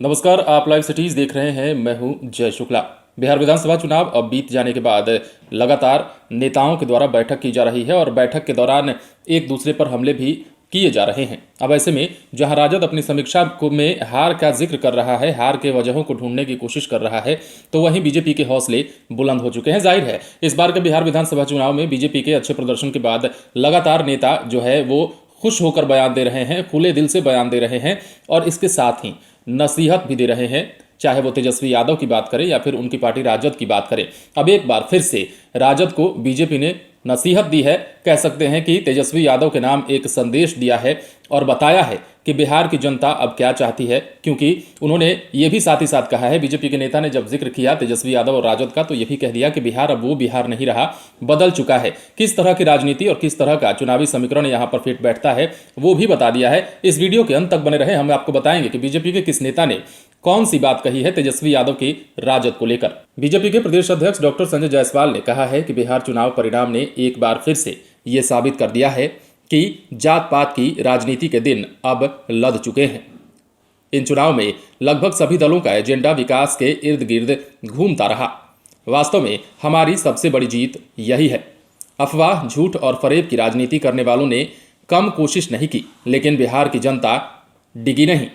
नमस्कार, आप live cities देख रहे हैं। मैं हूं जय शुक्ला। बिहार विधानसभा चुनाव अब बीत जाने के बाद लगातार नेताओं के द्वारा बैठक की जा रही है और बैठक के दौरान एक दूसरे पर हमले भी किए जा रहे हैं। अब ऐसे में जहां राजद अपनी समीक्षा में हार का जिक्र कर रहा है, हार के वजहों को ढूंढने की कोशिश कर रहा है, तो वहीं बीजेपी के हौसले बुलंद हो चुके हैं। जाहिर है इस बार के बिहार विधानसभा चुनाव में बीजेपी के अच्छे प्रदर्शन के बाद लगातार नेता जो है वो खुश होकर बयान दे रहे हैं, खुले दिल से बयान दे रहे हैं और इसके साथ ही नसीहत भी दे रहे हैं, चाहे वो तेजस्वी यादव की बात करें या फिर उनकी पार्टी राजद की बात करें। अब एक बार फिर से राजद को बीजेपी ने नसीहत दी है। कह सकते हैं कि तेजस्वी यादव के नाम एक संदेश दिया है और बताया है कि बिहार की जनता अब क्या चाहती है, क्योंकि उन्होंने ये भी साथ ही साथ कहा है, बीजेपी के नेता ने जब जिक्र किया तेजस्वी यादव और राजद का, तो ये भी कह दिया कि बिहार अब वो बिहार नहीं रहा, बदल चुका है। किस तरह की राजनीति और किस तरह का चुनावी समीकरण यहाँ पर फिट बैठता है वो भी बता दिया है। इस वीडियो के अंत तक बने रहे, हम आपको बताएंगे कि बीजेपी के किस नेता ने कौन सी बात कही है तेजस्वी यादव की राजद को लेकर। बीजेपी के प्रदेश अध्यक्ष डॉक्टर संजय जायसवाल ने कहा है कि बिहार चुनाव परिणाम ने एक बार फिर से ये साबित कर दिया है कि जात पात की राजनीति के दिन अब लद चुके हैं। इन चुनाव में लगभग सभी दलों का एजेंडा विकास के इर्द गिर्द घूमता रहा। वास्तव में हमारी सबसे बड़ी जीत यही है। अफवाह, झूठ और फरेब की राजनीति करने वालों ने कम कोशिश नहीं की, लेकिन बिहार की जनता डिगी नहीं,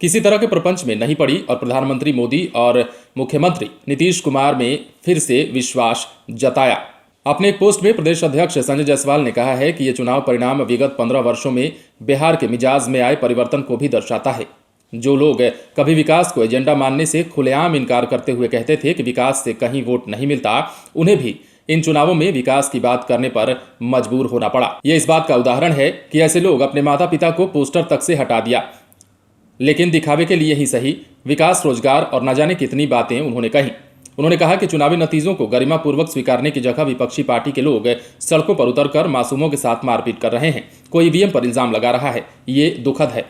किसी तरह के प्रपंच में नहीं पड़ी और प्रधानमंत्री मोदी और मुख्यमंत्री नीतीश कुमार में फिर से विश्वास जताया। अपने एक पोस्ट में प्रदेश अध्यक्ष संजय जायसवाल ने कहा है कि ये चुनाव परिणाम विगत 15 वर्षों में बिहार के मिजाज में आए परिवर्तन को भी दर्शाता है। जो लोग कभी विकास को एजेंडा मानने से खुलेआम इनकार करते हुए कहते थे कि विकास से कहीं वोट नहीं मिलता, उन्हें भी इन चुनावों में विकास की बात करने पर मजबूर होना पड़ा। यह इस बात का उदाहरण है कि ऐसे लोग अपने माता पिता को पोस्टर तक से हटा दिया, लेकिन दिखावे के लिए ही सही विकास, रोजगार और न जाने कितनी बातें उन्होंने कही। उन्होंने कहा कि चुनावी नतीजों को गरिमापूर्वक स्वीकारने की जगह विपक्षी पार्टी के लोग सड़कों पर उतरकर मासूमों के साथ मारपीट कर रहे हैं, कोई ईवीएम पर इल्जाम लगा रहा है। ये दुखद है।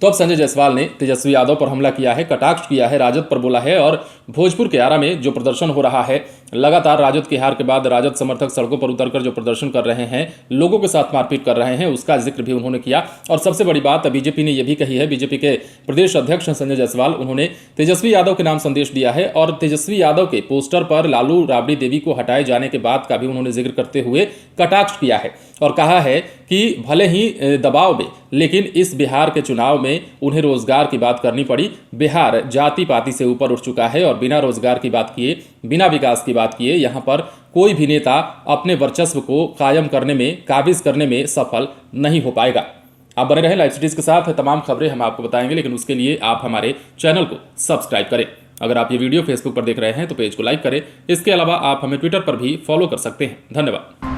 तो अब संजय जायसवाल ने तेजस्वी यादव पर हमला किया है, कटाक्ष किया है, राजद पर बोला है और भोजपुर के आरा में जो प्रदर्शन हो रहा है, लगातार राजद की हार के बाद राजद समर्थक सड़कों पर उतरकर जो प्रदर्शन कर रहे हैं, लोगों के साथ मारपीट कर रहे हैं, उसका जिक्र भी उन्होंने किया। और सबसे बड़ी बात बीजेपी ने यह भी कही है, बीजेपी के प्रदेश अध्यक्ष संजय जायसवाल, उन्होंने तेजस्वी यादव के नाम संदेश दिया है और तेजस्वी यादव के पोस्टर पर लालू राबड़ी देवी को हटाए जाने के बाद का भी उन्होंने जिक्र करते हुए कटाक्ष किया है और कहा है कि भले ही दबाव में, लेकिन इस बिहार के चुनाव में उन्हें रोजगार की बात करनी पड़ी। बिहार जाति पाति से ऊपर उठ चुका है और बिना रोजगार की बात किए, बिना विकास की बात किए यहाँ पर कोई भी नेता अपने वर्चस्व को कायम करने में, काबिज करने में सफल नहीं हो पाएगा। आप बने रहें लाइव सिटीज के साथ, तमाम खबरें हम आपको बताएंगे, लेकिन उसके लिए आप हमारे चैनल को सब्सक्राइब करें। अगर आप ये वीडियो फेसबुक पर देख रहे हैं तो पेज को लाइक करें। इसके अलावा आप हमें ट्विटर पर भी फॉलो कर सकते हैं। धन्यवाद।